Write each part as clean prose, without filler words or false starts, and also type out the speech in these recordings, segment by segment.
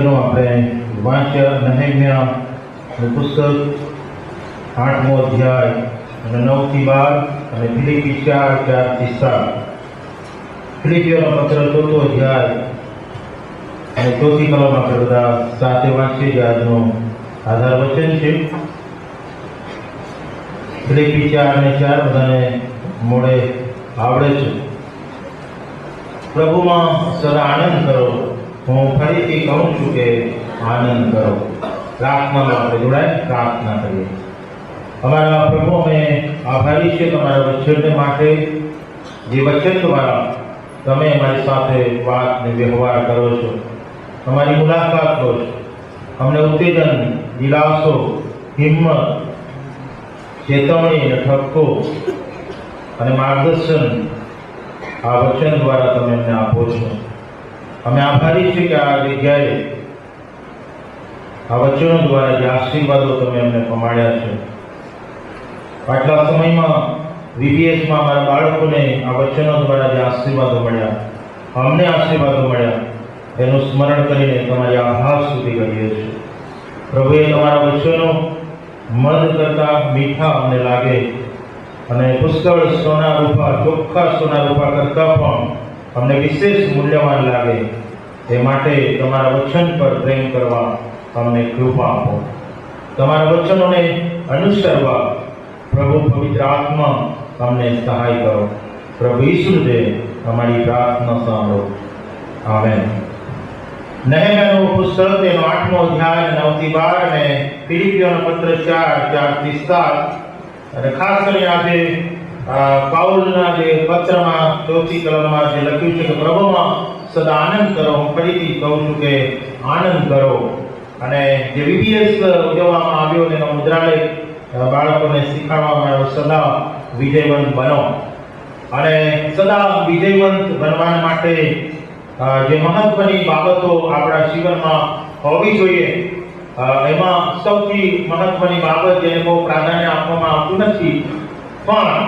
વચનો આપણે વાંચ્યા નહેમ્યા પુસ્તક 8મો અધ્યાય અને 9 થી 12 અને ફિલિપી 4 4 થી 7. ફિલિપીઓનો પત્ર 4થો અધ્યાય અને 4થી કલમ આપણે બધા સાથે વાંચીએ જે આજનો આધાર વચન છે. ફિલિપી 4 અને 4 બધાને મોડે આવડે છે. પ્રભુમાં સદા આનંદ કરો. હું ફરીથી કહું છું કે આનંદ કરો. પ્રાર્થનામાં આપણે જોડાય પ્રાર્થના કરીએ. અમારા પ્રભુ, અમે આભારી છે તમારા વચન માટે, જે વચન દ્વારા તમે અમારી સાથે વાત ને વ્યવહાર કરો છો, તમારી મુલાકાત લો છો, અમને ઉત્તેજન, દિલાસો, હિંમત, ચેતવણી અને ઠપકો અને માર્ગદર્શન આ વચન દ્વારા તમે અમને આપો છો. અમે આભારી છીએ કે આ જગ્યાએ આ વચનો દ્વારા જે આશીર્વાદો તમે અમને પમાડ્યા છે. આટલા સમયમાં VBSમાં અમારા બાળકોને આ વચનો દ્વારા જે આશીર્વાદો મળ્યા, અમને આશીર્વાદો મળ્યા, એનું સ્મરણ કરીને તમારી આભાર સુધી કરીએ છીએ. પ્રભુએ તમારા વચનો મધ કરતા મીઠા અમને લાગે અને પુષ્કળ સોના રૂપા, ચોખ્ખા સોના રૂપા કરતા પણ અમને વિશેષ મૂલ્યવાન લાગે. એ માટે તમારા વચન પર પ્રેમ કરવા અમને કૃપા આપો. તમારા વચનોને અનુસરવા પ્રભુ પવિત્ર આત્મા અમને સહાય કરો. પ્રભુ ઈસુદેવ અમારી પ્રાર્થના સાંભળો. આમેન. નહેમ્યાનું પુસ્તક તેનો 8મો અધ્યાય 9 થી 12 અને ફિલિપીઓનો પત્ર 4 4 થી 7 અને ખાસ કરીને આજે પાઉલના જે પત્રમાં 4થી કલમમાં જે લખ્યું છે કે પ્રભુમાં સદા આનંદ કરો. હું ફરીથી કહું છું કે આનંદ કરો. અને જે VBS ઉજવવામાં આવ્યો એનો મુદ્રાલય બાળકોને શીખવાડવામાં આવ્યો, સદા વિજયવંત બનો. અને સદા વિજયવંત બનવા માટે જે મહત્વની બાબતો આપણા જીવનમાં હોવી જોઈએ, એમાં સૌથી મહત્વની બાબત જેને બહુ પ્રાધાન્ય આપવામાં આવતું નથી, પણ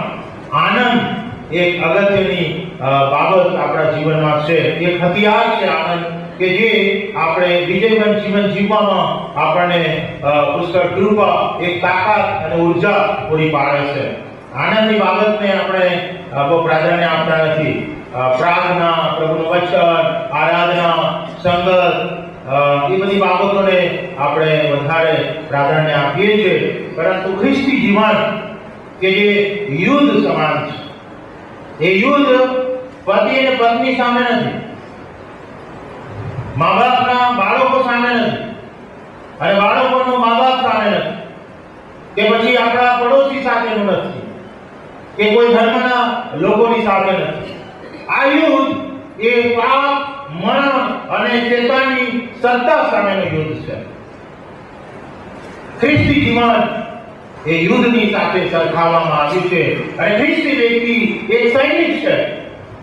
આનંદ એક અગત્યની બાબત આપણા જીવનમાં છે. એક હથિયાર છે આનંદ, કે જે આપણે વિજયવંત જીવન જીવવામાં આપણને પુષ્કળ કૃપા, એક તાકાત અને ઉર્જા પૂરી પાડે છે. આનંદની બાબતને આપણે બહુ પ્રાધાન્ય આપતા નથી. પ્રાર્થના, પ્રભુનું વચન, આરાધના, સંગત, એ બધી બાબતોને આપણે વધારે પ્રાધાન્ય આપીએ છીએ. પરંતુ ખ્રિસ્તી જીવન કે જે યુદ્ધ સમાન છે, એ યુદ્ધ પતિ અને પત્ની સામે નથી, મા બાપના બાળકો સામે નથી, અને બાળકોનું મા બાપ સામે નથી, કે પછી આપણા પડોશી સાથેનું નથી, કે કોઈ ધર્મના લોકોની સાથે નથી. આ યુદ્ધ એ પાપ, મરણ અને શેતાનની સત્તા સામેનું યુદ્ધ છે. ખ્રિસ્તી જીવન એ યુદ્ધની સાથે સરખાવવામાં આવ્યું છે. અને ખ્રિસ્તી વ્યક્તિ એક સૈનિક છે.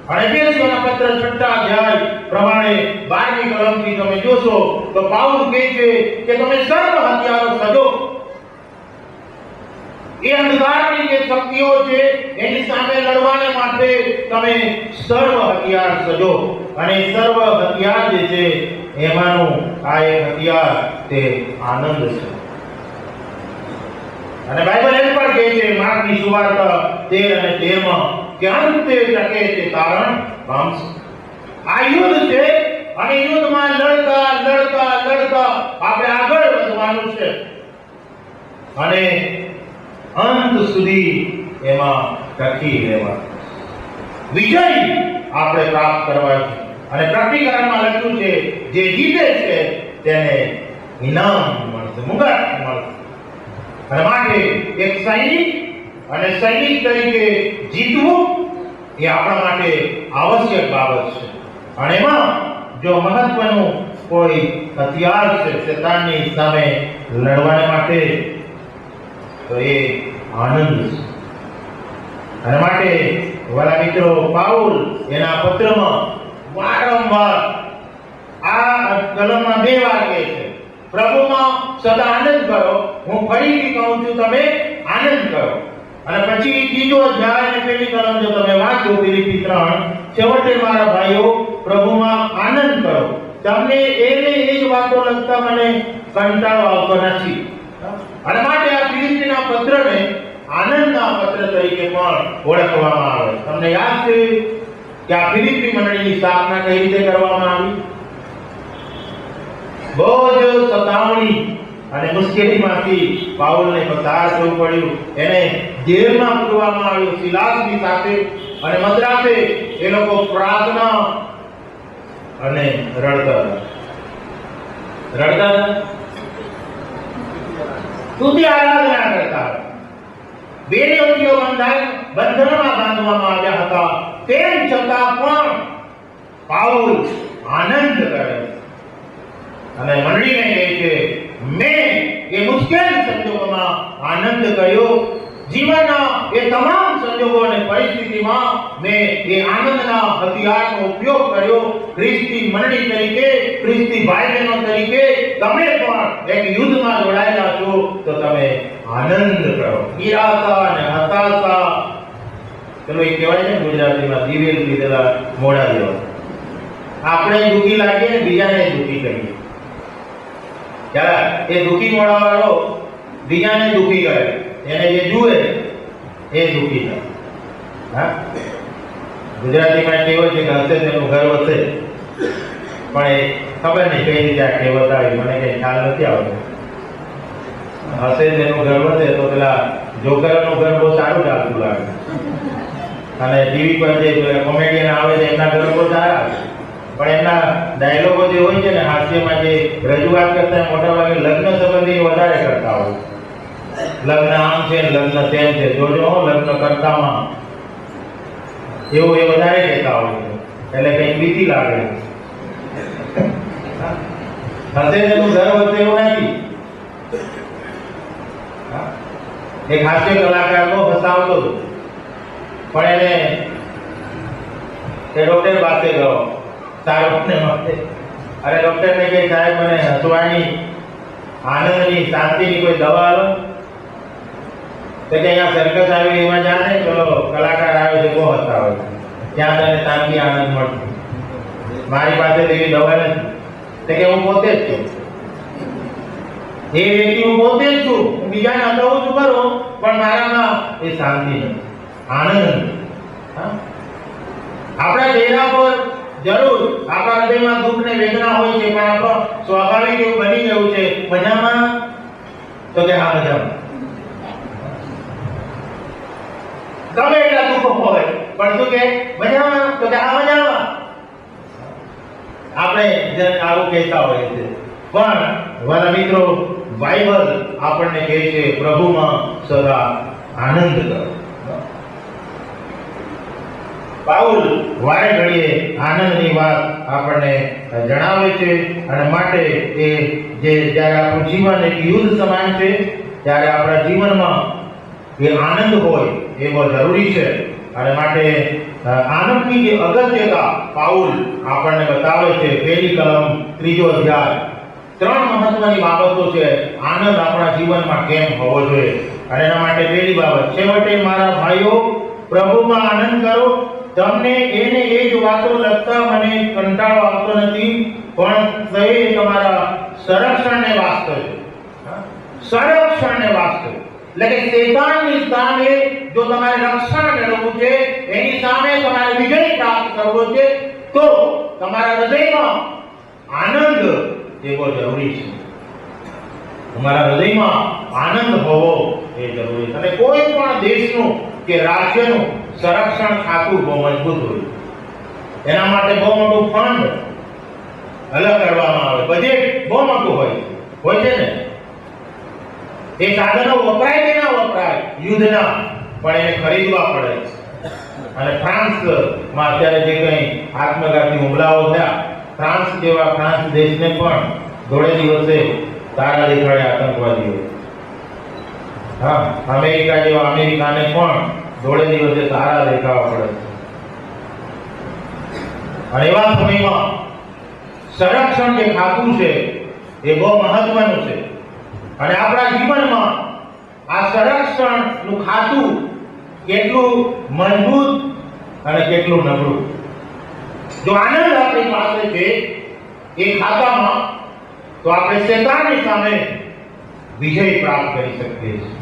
અને એફેસીઓના પત્ર 6 અધ્યાય પ્રમાણે 12મી કલમથી તમે જોશો તો પાઉલ કહે છે કે તમે સર્વ હથિયારો સજો. એ અંધકારની જે શક્તિઓ છે એની સામે લડવાને માટે તમે સર્વ હથિયાર સજો. અને સર્વ હથિયાર જે છે એમાંનું આ એક હથિયાર તે આનંદ છે. અને બાઇબલ એમ પણ કહે છે માર્કની સુવાર્તા 13 અને 13માં કે અંતે ટકે તે તારણ પામશે. આ યુદ્ધ છે અને યુદ્ધમાં લડતા લડતા લડતા આપણે આગળ વધવાનું છે અને અંત સુધી એમાં ટકી રહેવાનું. વિજય આપણે પ્રાપ્ત કરવાનો છે. અને પ્રતિકારમાં લખ્યું છે જે જીતે છે તેને ઇનામ મળશે, મુગટ મળશે. અને માટે એક સૈનિક અને સૈનિક તરીકે જીતવું એ આપણા માટે આવશ્યક બાબત છે. અને એમાં જો મહત્વનું કોઈ હથિયાર છે શેતાનની સામે લડવાને માટે, તો એ આનંદ છે. અને માટે વાલા મિત્રો, પાઉલ એના પત્રમાં વારંવાર આ કલમમાં 2 વાર કહે છે પ્રભુમાં સદા આનંદ કરો. હું ફરીથી કહું છું તમે આનંદ કરો. અને પછી 3જો અધ્યાય અને 1લી કલમ જો તમે વાંચો ફિલિપી 3, છેવટે મારા ભાઈઓ પ્રભુમાં આનંદ કરો. તમને એને એ જ વાતો લગતા મને કંટાળો આવતો નથી. અને માટે આ ફિલિપીના પત્રને આનંદના પત્ર તરીકે પણ ઓળખવામાં આવે. તમને યાદ છે કે આ ફિલિપી મંડળીની સ્થાપના કઈ રીતે કરવામાં આવી? બહુ જ સતાવણી અને મુશ્કેલીમાંથી પાઉલને પસાર થવું પડ્યું. એને જેલમાં પૂરવામાં આવ્યો સિલાસની સાથે, અને મદ્રાસે એ લોકો પ્રાર્થના અને રડતા સ્તુતિ આરાધના કરતા. બેરેઓટીઓ બંધનમાં બાંધવામાં આવ્યા હતા, તેમ છતાં પણ પાઉલ આનંદ કરે અને મંડળીને કહે છે, મેં એ મુશ્કેલ સંજોગોમાં આનંદ કર્યો. જીવનના એ તમામ સંજોગો અને પરિસ્થિતિમાં મેં એ આનંદના હથિયારનો ઉપયોગ કર્યો. ખ્રિસ્તી મંડળી તરીકે, ખ્રિસ્તી ભાઈ બહેનો તરીકે તમે પણ એક યુદ્ધમાં જોડાયેલા છો, તો તમે આનંદ કરો. નિરાશા અને હતાશા, ચલો એ કહેવાય ને ગુજરાતીમાં દિવેલ પીધેલા મોઢા જેવા. આપણે દુઃખી લાગીએ ને બીજાને દુઃખી કરીએ. ત્યારે એ દુઃખી મોઢા વાળો બીજાને દુઃખી કરે, એને જે જુએ એ દુઃખી થાય. હા, ગુજરાતીમાં કહેવત છે કે હશે તેનું ઘર વસે, પણ એ ખબર નહીં કઈ રીતે આ કહેવત આવી, મને કઈ ખ્યાલ નથી આવતો. હશે તેનું ઘર વસે તો પેલા જોકરનું ઘર બહુ સારું ચાલતું લાગે, અને ટીવી પર જે કોમેડિયન આવે છે એમના ઘર બહુ સારા, પણ એમના ડાયલોગો જે હોય છે ને હાસ્યમાં જે રજૂઆત કરતા મોટા ભાગે લગ્ન સંબંધી વધારે કરતા હોય. લગ્ન આમ છે, લગ્ન તેમ છે, જોજો લગ્ન કરતામાં એવું એ વધારે કહેતા હોય છે, એટલે કઈ બીતી લાગે. હશે તેનું ઘર વસે એવું નથી. એક હાસ્ય કલાકાર તો હસાવતો હતો, પણ એને ડોક્ટર પાસે ગયો સારવારને માટે. અરે ડોક્ટરને કહે, સાહેબ મને હસવાની, આનંદની, શાંતિની કોઈ દવા આલો. તો કે અહીંયા સર્કસ આવી એમાં જાણે, ચલો કલાકાર આવે છે બહુ હસતા હોય, ત્યાં તને શાંતિ આનંદ મળશે. મારી પાસે એવી દવા નથી. તો કે હું પોતે જ છું, એ વ્યક્તિ હું પોતે જ છું, હું બીજાને હસાવું છું ખરો, પણ મારામાં એ શાંતિ નથી, આનંદ નથી. આપણા ચહેરા પર જરૂર આપણા હૃદયમાં દુઃખ ને વેદના હોય છે, પણ આપણો સ્વાભાવિક એવું બની ગયું છે, મજામાં? તો કે હા મજામાં. ગમે એટલા દુઃખ હોય પણ શું કે મજામાં? તો કે હા મજામાં. આપણે આવું કહેતા હોઈએ છીએ, પણ વાલા મિત્રો બાઇબલ આપણને કહે છે પ્રભુમાં સદા આનંદ કરો. પાઉલ વારે ઘડીએ આનંદની વાત આપણને જણાવે છે, અને માટે એ જે જ્યારે આપણું જીવન એક યુદ્ધ સમાન છે, ત્યારે આપણા જીવનમાં એ આનંદ હોય એ બહુ જરૂરી છે. અને માટે આનંદની જે અગત્યતા પાઉલ આપણને બતાવે છે. પહેલી કલમ 3 અધ્યાય 3 મહત્વની બાબતો છે આનંદ આપણા જીવનમાં કેમ હોવો જોઈએ. અને એના માટે પહેલી બાબત, છેવટે મારા ભાઈઓ પ્રભુમાં આનંદ કરો. તમને એને એ જ વાતો લગતા મને કંટાળો આવતો નથી, પણ તે તમારા સંરક્ષણને વાસ્તે છે. સંરક્ષણને વાસ્તે એટલે કે શૈતાનની સામે જો તમારે રક્ષણ મેળવવું છે, એની સામે તમારે વિજય પ્રાપ્ત કરવો છે, તો તમારા હૃદયમાં આનંદ એવો જરૂરી છે. તમારા હૃદયમાં આનંદ હોવો એ જરૂરી છે. અને કોઈ પણ દેશનું કે રાજ્યનું સંરક્ષણ ખાતું બહુ મજબૂત હોય, એના માટે બહુ મોટું ફંડ અલગ કરવામાં આવે, બજેટ બહુ મોટું હોય છે ને. એ સાધનો વપરાય કે ના વપરાય યુદ્ધના, પણ એને ખરીદવા પડે. અને ફ્રાન્સમાં અત્યારે જે કંઈ આત્મઘાતી હુમલાઓ થયા, ફ્રાન્સ જેવા ફ્રાન્સ દેશને પણ થોડે દિવસે તારા દેખાડે આતંકવાદીઓ. હા, અમેરિકા જેવા અમેરિકાને પણ થોડે દિવસે તારા દેખાવા પડે. અને એવા સમયમાં સંરક્ષણ જે ખાતું છે એ બહુ મહત્વનું છે. અને આપણા જીવનમાં આ સંરક્ષણનું ખાતું કેટલું મજબૂત અને કેટલું નબળું. જો આનંદ આપણી પાસે છે એ ખાતામાં તો આપણે શેતાનની સામે વિજય પ્રાપ્ત કરી શકીએ છીએ.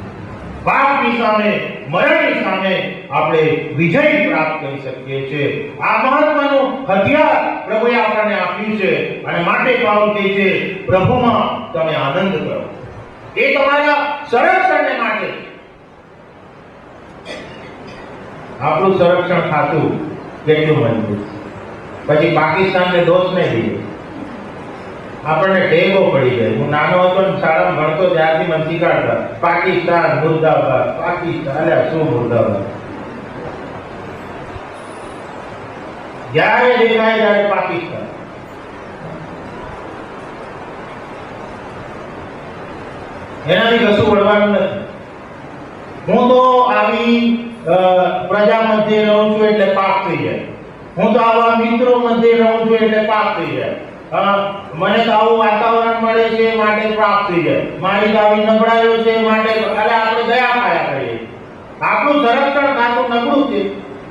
પાપની સામે, મરણની સામે આપણે વિજય પ્રાપ્ત કરી શકીએ છીએ. આ મહત્વનું હથિયાર પ્રભુએ આપણને આપ્યું છે અને માટે પાઉલ કહે છે પ્રભુમાં તમે આનંદ કરો. એ તમારા સંરક્ષણને માટે. આપણું સંરક્ષણ ખાતું કેટલું મજબૂત. પછી પાકિસ્તાનને દોષ નહીં દીધો. આપણને ટેવો પડી જાય. હું નાનો હતો ને શાળામાં ભણતો ત્યારથી મને શીખવાડતા પાકિસ્તાન મુર્દાબાદ, પાકિસ્તાન. અલ્યા શું મુર્દાબાદ? જ્યારે દેખાય ત્યારે પાકિસ્તાન. એનાથી કશું વળવાનું નથી. હું તો આવી પ્રજા મધ્ય રહું છું એટલે પાપ થઈ જાય. હું તો આવા મિત્રો મધ્ય રહું છું એટલે પાપ થઈ જાય. મને તો આવું વાતાવરણ મળે છે માટે પાપ થઈ જાય. મારી તો આવી નબળાઈઓ છે માટે આપણે દયા ખાયા કરીએ. આપણું સંરક્ષણ ખાતું નબળું છે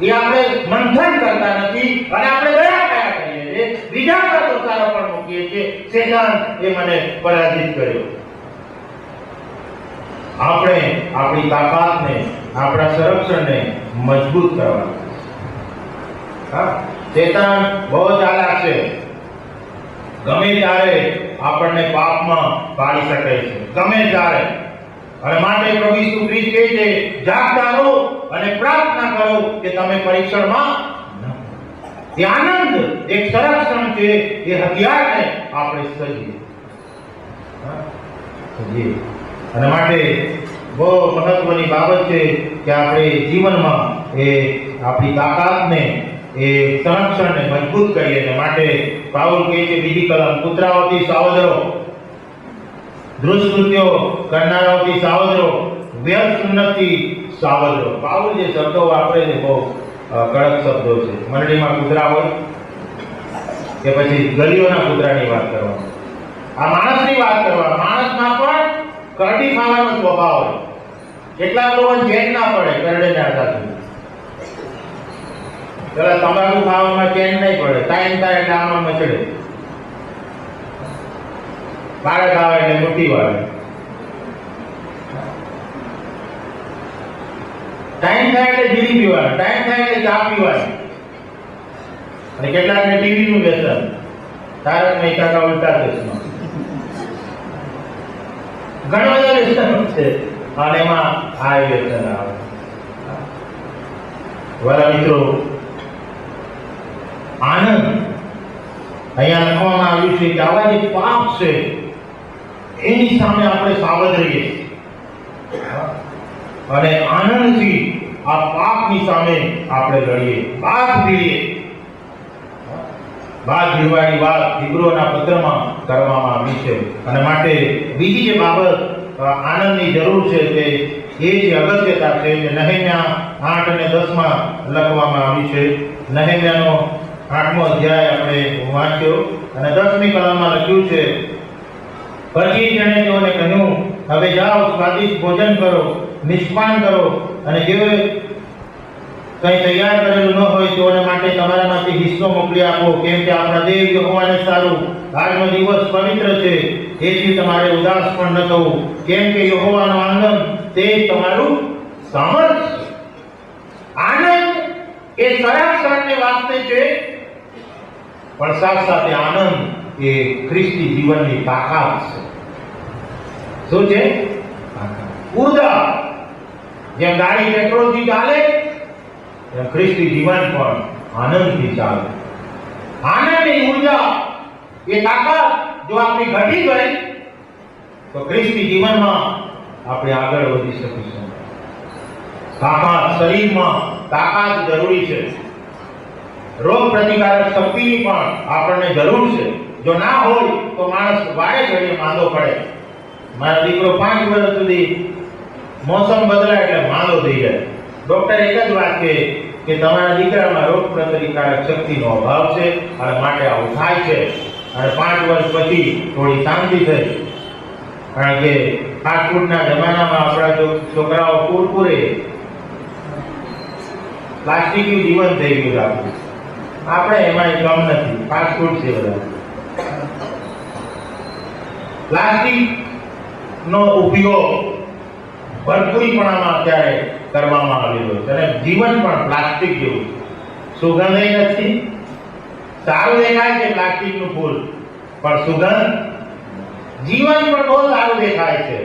એ આપણે મંથન કરતા નથી અને આપણે દયા ખાયા કરીએ છીએ. બીજા પર દોષારોપણ મૂકીએ છીએ. શેતાન એ મને પરાજિત કર્યો. આપણે આપણી તાકાતને, આપણા સંરક્ષણને મજબૂત કરવાનું. શેતાન બહુ ચાલાક છે. ગમે ત્યારે આપણને પાપમાં પાડી શકે છે, ગમે ત્યારે. અને માટે પ્રભુ ઈસુ ખ્રિસ્ત કહે છે જાગતા રહો અને પ્રાર્થના કરો કે તમે પરીક્ષણમાં ન. એ આનંદ એક સંરક્ષણ છે. એ હથિયારને આપણે સજીએ. અને માટે બહુ મહત્વની બાબત છે કે આપણે જીવનમાં એ આપણી તાકાતને, એ સંરક્ષણને મજબૂત કરીએ. અને માટે પાઉલ કહે છે બીજી કલમ, કૂતરાઓથી સાવધ રહો, દુષ્કૃત્યો કરનારાઓથી સાવધ રહો, વ્યર્થ સુન્નતથી સાવધ રહો. પાઉલ જે શબ્દો વાપરે છે બહુ કડક શબ્દો છે. મંડળીમાં કૂતરા હોય કે પછી ગલીઓના કૂતરાની વાત કરવા, આ માણસની વાત કરવા. માણસમાં પણ કરડી ખાવાનો સ્વભાવ હોય. કેટલાક લોકો ચેન ના પડે કરડે જાણતા. પેલા તમાકુ ખાવામાં ચેન નહીં પડે. ટાઈમ થાય એટલે આમાં મચડે. બાળક આવે એટલે મુઠ્ઠી વાળે. ટાઈમ થાય એટલે જીરી પીવાનું, ટાઈમ થાય એટલે ચા પીવાની. અને કેટલાકને ટીવી નું વ્યસન, તારક મહેતા કા ઉલ્ટા ચશ્મા. ઘણા બધા વ્યસનો છે અને એમાં આ વ્યસન આવે. વાલા મિત્રો, આનંદ અહીંયા લખવામાં આવ્યું છે કે આવા જે પાપ છે એની સામે આપણે સાવધ રહીએ અને આનંદથી આ પાપની સામે આપણે લડીએ. બાદ ભીડીએ. બાદ ભીડવાની વાત હિબ્રુઓના પત્રમાં કરવામાં આવી છે. અને માટે બીજી જે બાબત આનંદની જરૂર છે તે એ જે અગત્યતા છે જે નહેમ્યા 8 અને 10 માં લખવામાં આવી છે. નહેમ્યાનો 8મો અધ્યાય આપણે વાંચ્યો અને 10મી કલમમાં લખ્યું છે, પછી તેણે તેઓને કહ્યું, હવે જાઓ, સ્વાદિષ્ટ ભોજન કરો, નિષ્પાન કરો, અને જેઓ કંઈ તૈયાર કરેલું ન હોય તેઓને માટે તમારામાંથી હિસ્સો મોકલી આપો, કેમ કે આપણા દેવ યહોવાને સારું. આજનો દિવસ પવિત્ર છે, એથી તમારે ઉદાસ પણ ન થવું, કેમ કે યહોવાનો આનંદ તે તમારું સામર્થ્ય છે. આનંદ એ સંરક્ષણને વાસ્તે છે, પણ સાથે સાથે આનંદ એ ખ્રિસ્તી જીવનની તાકાત છે. શું છે? ઉર્જા. જેમ ગાડી પેટ્રોલથી ચાલે એમ ખ્રિસ્તી જીવન પણ આનંદથી ચાલે. આનંદની ઉર્જા, એ તાકાત જો આપણી ઘટી ગઈ તો ખ્રિસ્તી જીવનમાં આપણે આગળ વધી શકીશું. તાકાત, શરીરમાં તાકાત જરૂરી છે. રોગ પ્રતિકારક શક્તિની પણ આપણને જરૂર છે. જો ના હોય તો માણસ વારે ઘડીએ માંદો પડે. મારો દીકરો 5 વર્ષ સુધી મોસમ બદલાય એટલે માંદો થઈ જાય. ડોક્ટર એક જ વાત કહે કે તમારા દીકરામાં રોગ પ્રતિકારક શક્તિનો અભાવ છે અને માટે આવું થાય છે. અને 5 વર્ષ પછી થોડી શાંતિ થઈ. કારણ કે ફાસ્ટફૂડના જમાનામાં આપણા છોકરાઓ કુરકુરે, પ્લાસ્ટિકનું જીવન થઈ ગયું. આપણે એમાં કમ નથી, ફાસ્ટફૂડ છે બધા. પ્લાસ્ટિકનો ઉપયોગ ભરપૂરીપણામાં અત્યારે કરવામાં આવેલો છે અને જીવન પણ પ્લાસ્ટિક જેવું છે. સુગંધ નથી, સારું દેખાય છે પ્લાસ્ટિકનું ફૂલ, પણ સુગંધ, જીવન પણ બહુ સારું દેખાય છે.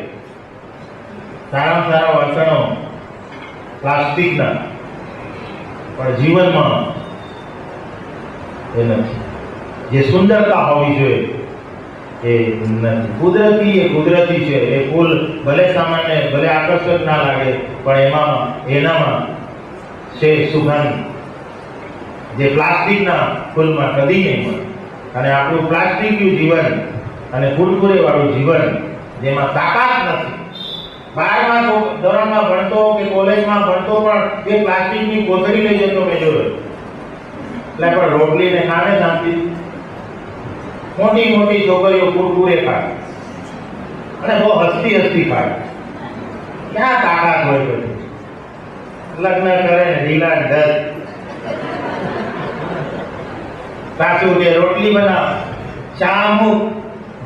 સારામાં સારા વર્તનો પ્લાસ્ટિકના, પણ જીવનમાં એ નથી. જે સુંદરતા હોવી જોઈએ એ નથી. કુદરતી એ કુદરતી છે. એ ફૂલ ભલે સામાન્ય, ભલે આકર્ષક ના લાગે, પણ એનામાં છે સુગંધ, જે પ્લાસ્ટિકના ફૂલમાં કદી નહીં મળે. અને આપણું પ્લાસ્ટિકનું જીવન અને કુરકુરે વાળું જીવન, જેમાં તાકાત નથી. 12મા ધોરણમાં ભણતો કે કોલેજમાં ભણતો પણ એ પ્લાસ્ટિકની કોથળી લઈ જતો મેં જોયો. એટલે પણ રોટલી ને ખાને શાંતિ. મોટી મોટી છોકરીઓ કુરકુરે ખાય અને બહુ હસતી ખાય. ક્યાં તાકાત હોય બધી? લગ્ન કરે ને ઢીલા ઢસ. સાચું કે રોટલી બનાવ, ચા મૂક,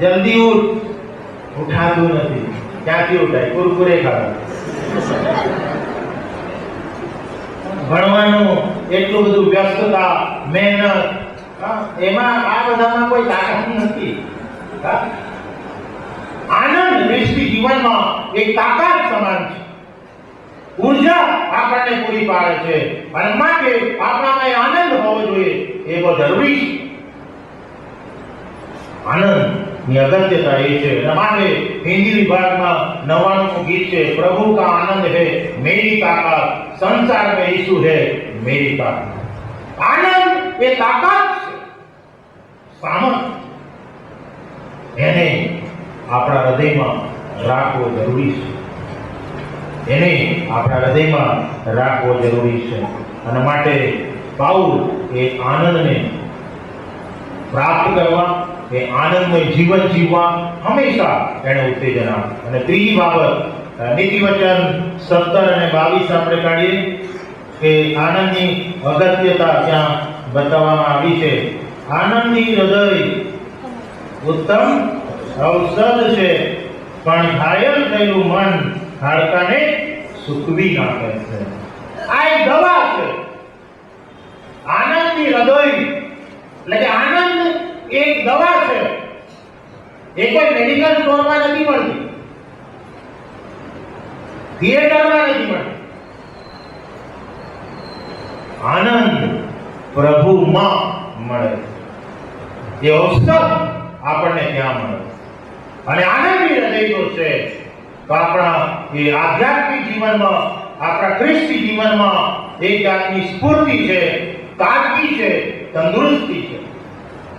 જલ્દી ઉઠ. ઉઠાતું નથી. ક્યાંથી ઉઠાય? કુરકુરે ખાવા. ભણવાનું એટલું બધું વ્યસ્તતા, મહેનત, એમાં આ બધામાં કોઈ તાકાત નથી. આનંદ વૈશ્વિક જીવનમાં એક તાકાત સમાન છે. ઉર્જા આપણને પૂરી પાડે છે અને માટે આપણામાં આનંદ હોવો જોઈએ એ બહુ જરૂરી છે. આનંદની અગત્યતા એ છે. એના માટે હિન્દી વિભાગમાં 99મું ગીત છે, પ્રભુ કા આનંદ હે મેરી તાકાત, સંસાર में यीशु है मेरी ताकत. આનંદ એ તાકાત છે, સામર્થ્ય. એને આપણા હૃદયમાં રાખવો જરૂરી છે. એને આપણા હૃદયમાં રાખવો જરૂરી છે. અને માટે પાઉલ એ આનંદને પ્રાપ્ત કરવા, એ આનંદમય જીવન જીવવા હંમેશા એને ઉત્તેજન આપે. અને ત્રીજી બાબત, નીતિવચન 17 અને 22 આપણે કાઢીએ કે આનંદની અગત્યતા ત્યાં બતાવવામાં આવી છે. આનંદની હૃદય ઉત્તમ ઔષધ છે, પણ ઘાયલ થયેલું મન હાડકાને સૂકવી નાખે છે. આ એક દવા છે. આનંદની હૃદય એટલે કે આનંદ એક દવા છે. એ કોઈ મેડિકલ સ્ટોરમાં નથી મળતી, થિયેટરમાં નથી મળતી. આનંદ પ્રભુમાં મળે. એ ઔષધ આપણને ત્યાં મળે. અને આનંદની હૃદય જો છે તો આપણા એ આધ્યાત્મિક જીવનમાં, આપણા ખ્રિસ્તી જીવનમાં એક જાતની સ્ફૂર્તિ છે, તાજગી છે, તંદુરસ્તી છે.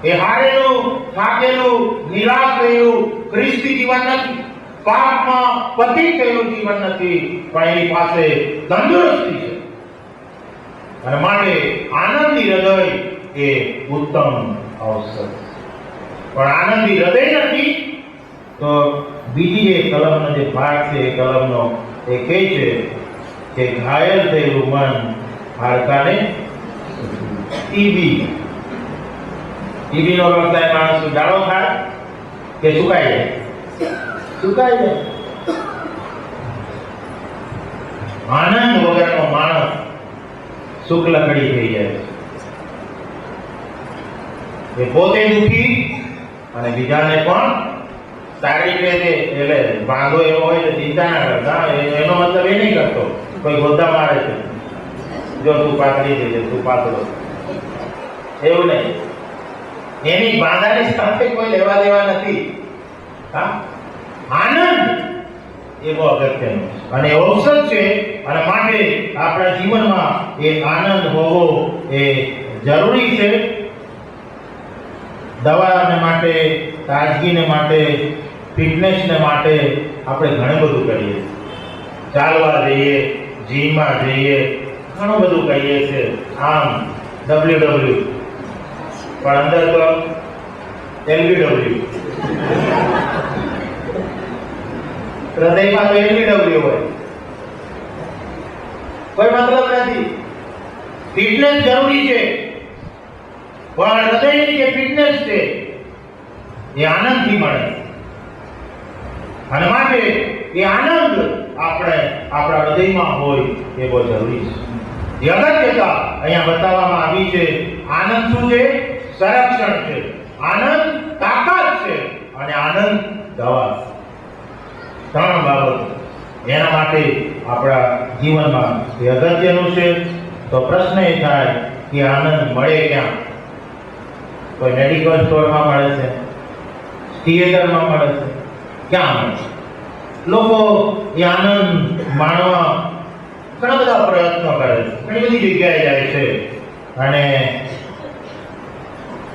એ હારેલું, થાકેલું, નિરાશ થયેલું ખ્રિસ્તી જીવન નથી. પાપમાં પતિત થયેલું જીવન નથી, પણ એની પાસે તંદુરસ્તી છે. અને માટે આનંદી હૃદય એ ઉત્તમ ઔષધ. પણ આનંદી હૃદય નથી તો બીજી જે કલમનો જે ભાગ છે એ કલમનો એ કહે છે કે ઘાયલ થયેલું મન હાડકાને ટીબીનો રોગ થાય, માણસ જાડો થાય કે સુકાઈ જાય? સુકાઈ જાય. આનંદ વગરનો માણસ શુક્લકડી થઈ જાય. એ પોતે દુઃખી અને બીજાને પણ સારી રીતે, એટલે વાંધો એવો હોય તો ચિંતા ના કરતા. એનો મતલબ એ નહીં કરતો કોઈ ગોદા મારે છે, જો તું પાતળી થઈ જાય, તું પાતળો, એવું નહીં. એની બાંધાની સાથે કોઈ લેવા દેવા નથી. આનંદ એ બહુ અગત્યનો અને ઔષધ છે. અને માટે આપણા જીવનમાં એ આનંદ હોવો એ જરૂરી છે. દવાને માટે, તાજગીને માટે, ફિટનેસને માટે આપણે ઘણું બધું કરીએ. ચાલવા જઈએ, જીમમાં જઈએ, ઘણું બધું કહીએ છીએ. આમ WW, પણ અંદર તો LBW. હૃદયમાં તો LBW હોય, કોઈ મતલબ નથી. ફિટનેસ જરૂરી છે, પણ હૃદયની જે ફિટનેસ છે એ આનંદથી મળે. અને માટે એ આનંદ આપણે આપણા હૃદયમાં હોય એ બહુ જરૂરી છે. એ અગત્યતા અહીંયા બતાવવામાં આવી છે. આનંદ શું છે? સંરક્ષણ છે. આનંદ તાકાત છે અને આનંદ દવા. ત્રણ બાબત એના માટે આપણા જીવનમાં એ અગત્યનું છે. તો પ્રશ્ન એ થાય કે આનંદ મળે ક્યાં? કોઈ મેડિકલ સ્ટોરમાં મળે છે, થિયેટરમાં મળે છે, ક્યાં મળે છે? લોકો એ આનંદ માણવા ઘણા બધા પ્રયત્નો કરે છે, ઘણી બધી જગ્યાએ જાય છે. અને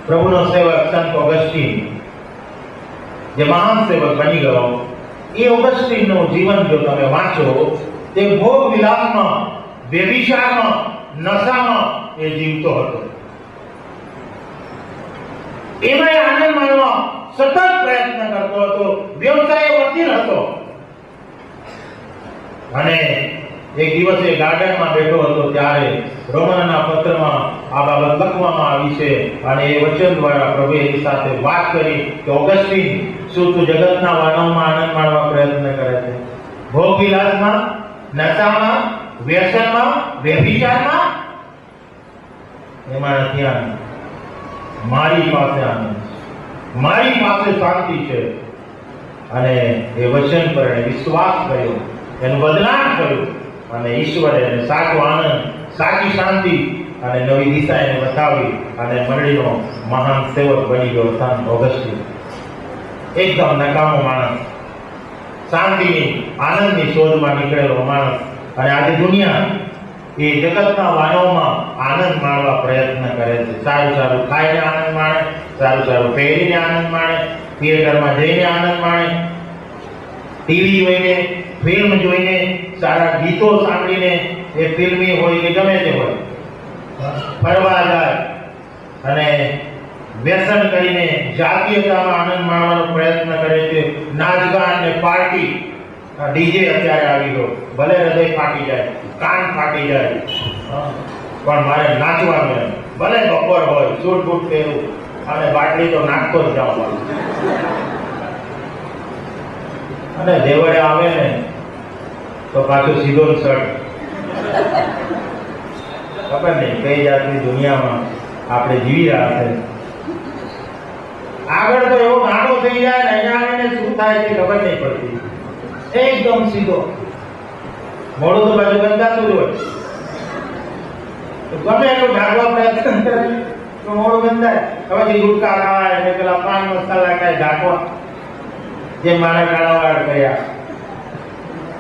પ્રભુનો સેવક સંત ઓગસ્ટીન, જે મહાન સેવક બની ગયો, એ ઓગસ્ટીનનું જીવન જો તમે વાંચો, તે ભોગ વિલાસમાં, વ્યભિચારમાં, નશામાં એ જીવતો હતો. એમાં આનંદ માણવા સતત પ્રયત્ન કરતો હતો, વ્યવસાય વકીલ હતો. અને એક દિવસે ગાર્ડનમાં બેઠો હતો ત્યારે રોમનના પત્રમાં આ બાબત લખવામાં આવી છે. અને એ વચન દ્વારા પ્રભુએ એની સાથે વાત કરી કે ઓગસ્ટીન, શું તું જગતના વાનોમાં આનંદ માણવા પ્રયત્ન કરે છે? ભોગવિલાસમાં, નશામાં, વ્યસનમાં, વ્યભિચારમાં? એમાં નથી આનંદ. મારી પાસે આનંદ છે, મારી પાસે શાંતિ છે. અને એ વચન પર એને વિશ્વાસ કર્યો, એનું બદલાણ કર્યું અને ઈશ્વરે એને સાચો આનંદ, સાચી શાંતિ અને નવી દિશા એને બતાવી અને મંડળીનો મહાન સેવક બની ગયો સંત ઓગસ્ટીન. એકદમ નકામો માણસ, શાંતિની, આનંદની શોધમાં નીકળેલો માણસ. અને આજે દુનિયા એ જગતના વાનોમાં આનંદ માણવા પ્રયત્ન કરે છે. સારું સારું ખાઈને આનંદ માણે, સારું સારું પહેરીને આનંદ માણે, થિયેટરમાં જઈને આનંદ માણે, ટીવી જોઈને, ફિલ્મ જોઈને, સારા ગીતો સાંભળીને, એ ફિલ્મી હોય કે ગમે તે હોય, ફરવા જાય અને વ્યસન કરીને જાતીયતામાં આનંદ માણવાનો પ્રયત્ન કરે છે. નાચગાન ને પાર્ટી, ડીજે અત્યારે આવી ગયો, ભલે હૃદય ફાટી જાય, કાન ફાટી જાય, પણ મારે નાચવાનું. ભલે બપોર હોય, સૂટ બૂટ પહેરું અને બાટલી તો નાખતો જ જાઉં. અને દેવળે આવે ને તો પાછું સીધો શર્ટ. ખબર નહીં કઈ જાતની દુનિયામાં આપણે જીવી રહ્યા છે. આગળ તો એવો ગાડો થઈ જાય ને, અહીંયા આવીને શું થાય છે ખબર નહીં પડતી. એકદમ સીધો, મોડું તો બાજુ ગંધાતું જ હોય. ગમે એટલું ઢાંકવા પ્રયત્ન કરે તો મોડું ગંધાય. હવે ગુટકા ખાવાય ને પેલા પાન મસાલા ખાય ઢાંકવા, જે મારા કાળાવાડ કર્યા,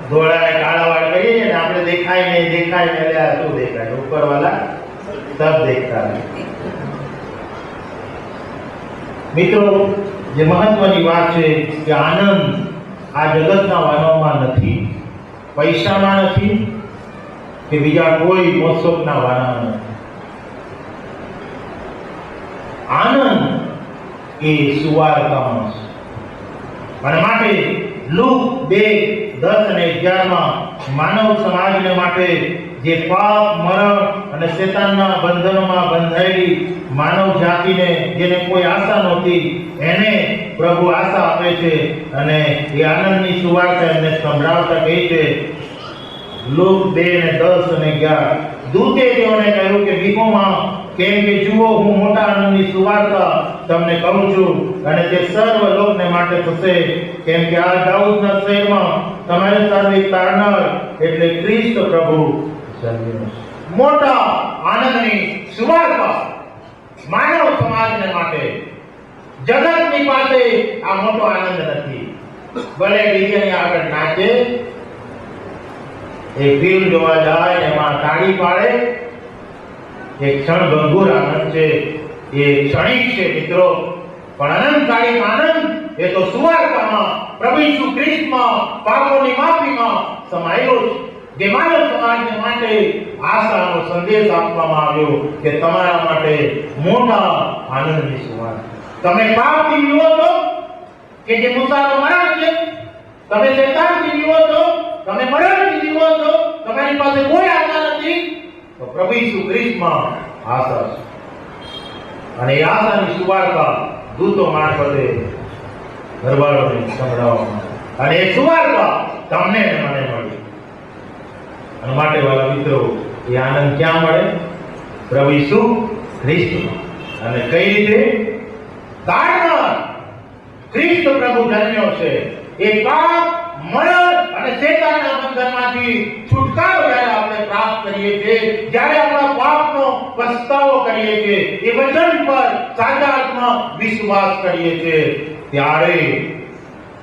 ધોળાને કાળાવાડ કરીએ ને આપણે દેખાય નહીં, દેખાય ને એટલે શું દેખાય? ઉપરવાળા સબ દેખતા. મિત્રો, જે મહત્વની વાત છે કે આનંદ આ જગતના વાનોમાં નથી, પૈસામાં નથી કે બીજા કોઈ મોસમના વાનામાં નથી. આનંદ એ સુવાર્તામાં છે. અને માટે લુક 2:10 અને 11 માનવ સમાજને માટે જે પાપ, મરણ અને શેતાનના બંધનોમાં બંધાયેલી માનવ જાતિને, જેને કોઈ આશા નહોતી, એને પ્રભુ આશા આપે છે. અને એ આનંદની સુવાર્તા એમને સંભળાવતા કહે છે. લુક 2:10 અને 11 દૂતે તેઓને કહ્યું કે બીકોમાં, કેમ કે જુઓ, હું મોટા આનંદની સુવાર્તા તમને કહું છું અને તે સર્વ લોકને માટે થશે. કેમ કે આ દાઉદના શહેરમાં તમારી સાથે તારનાર એટલે ખ્રિસ્ત પ્રભુ જન્મ્યો છે. મોટા આનંદની સુવાર્તા માનવ સમાજને માટે. જગતની પાસે આ મોટો આનંદ નથી. ભલે ડીજેની આગળ નાચે, એ ફિલ્મ જોવા જાય, એમાં તાળી પાડે, એક ક્ષણભંગુર આનંદ છે, એ ક્ષણિક છે મિત્રો. પણ અનંતકાલીન આનંદ એ તો સુવાર્તામાં, પ્રભુ ઈસુ ખ્રિસ્તમાં પાપોની માફીમાં સમાયેલો છે. જે માનવ સમાજને માટે આશાનો સંદેશ આપવામાં આવ્યો કે તમારા માટે મોટા આનંદની સુવાર્તા. તમે પાપથી જીવો છો કે જે મુસાનો મરણ છે, તમે શૈતાનથી જીવો છો, તમે મરણથી જીવો છો, તમારી પાસે કોઈ આશા નથી, તો પ્રભુ ઈસુ ખ્રિસ્તમાં આશા છે. અને એ આશાની સુવાર્તા દૂતો મારફતે ઘરવાળોને સંભળાવવામાં. અને એ સુવાર્તા તમને ને મને મળી. અને માટે વાલા મિત્રો, એ આનંદ ક્યાં મળે? પ્રભુ ઈસુ ખ્રિસ્તમાં. અને કઈ રીતે? કારણ ખ્રિસ્ત પ્રભુ જન્મ્યો છે. એ પાપ, મરણ અને શેતાનના બંધનમાંથી છુટકારો જ્યારે આપણે પ્રાપ્ત કરીએ છીએ, જ્યારે આપણા પાપનો પસ્તાવો કરીએ છીએ, એ વચન પર સાચા અર્થમાં વિશ્વાસ કરીએ છીએ, ત્યારે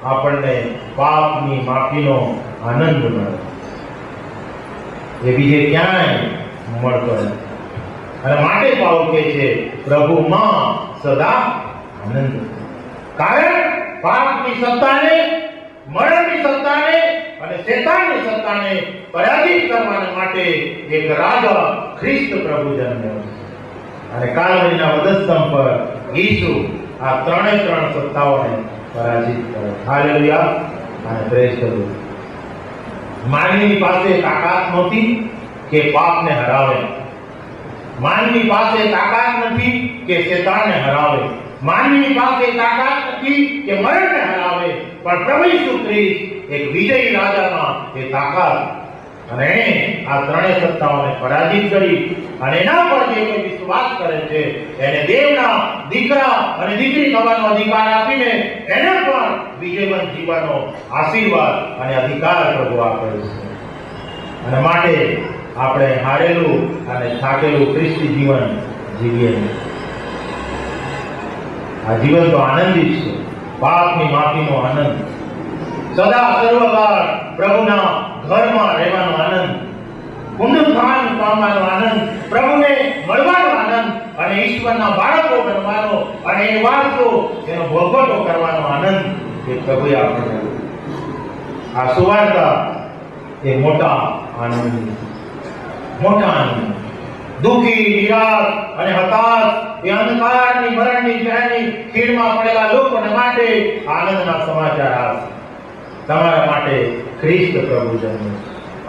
આપણને પાપની માફીનો આનંદ મળે. એ બીજે ક્યાંય મળતો નથી. અને માટે પાઉલ કહે છે, પ્રભુમાં સદા આનંદ. કારણ પાપની સત્તાને, મરણની સત્તાને અને શેતાનની સત્તાને પરાજિત કરવા માટે એક રાજા ખ્રિસ્ત પ્રભુ જન્મ્યો છે. અને કાલ્વરીના વધસ્તંભ પર ઈસુ આ ત્રણે ત્રણ સત્તાઓને પરાજિત કરે. હાલેલુયા અને પ્રેઝ કરો. માનવીની પાસે તાકાત નહોતી કે પાપને હરાવે. માનવી પાસે તાકાત નથી કે શેતાનને હરાવે. માનવી પાસે તાકાત નથી કે મરણને હરાવે. પણ પ્રભુ ઈસુ ખ્રિસ્ત એક વિજયી રાજામાં એ તાકાત, અને એણે આ ત્રણેય સત્તાઓને પરાજિત કરી. અને એના પર જે કોઈ વિશ્વાસ કરે છે, એને દેવના દીકરા અને દીકરી થવાનો અધિકાર આપીને એને પણ વિજયવંત જીવવાનો આશીર્વાદ અને અધિકાર પ્રભુ આપે છે. અને માટે આપણે હારેલું અને થાકેલું ખ્રિસ્તી જીવન જીવીએ. આ જીવન તો આનંદિત છે. પાપની માફીનો આનંદ, સદા સર્વકાળ પ્રભુના ઘરમાં રહેવાનો આનંદ, પુનરુત્થાન પામવાનો આનંદ, પ્રભુને મળવાનો આનંદ, અને ઈશ્વરના બાળકો બનવાનો અને એ વારસો એનો ભોગવટો કરવાનો આનંદ એ પ્રભુએ આપણને. આ સુવાર્તા એ મોટા આનંદ, મોટા આનંદ. દુઃખી, નિરાશ અને હતાશ એ અંધકારની, મરણની, જહેરની ખીણમાં પડેલા લોકોને માટે આનંદના સમાચાર આવશે. તમારા માટે ખ્રિસ્ત પ્રભુ જન્મ્યો.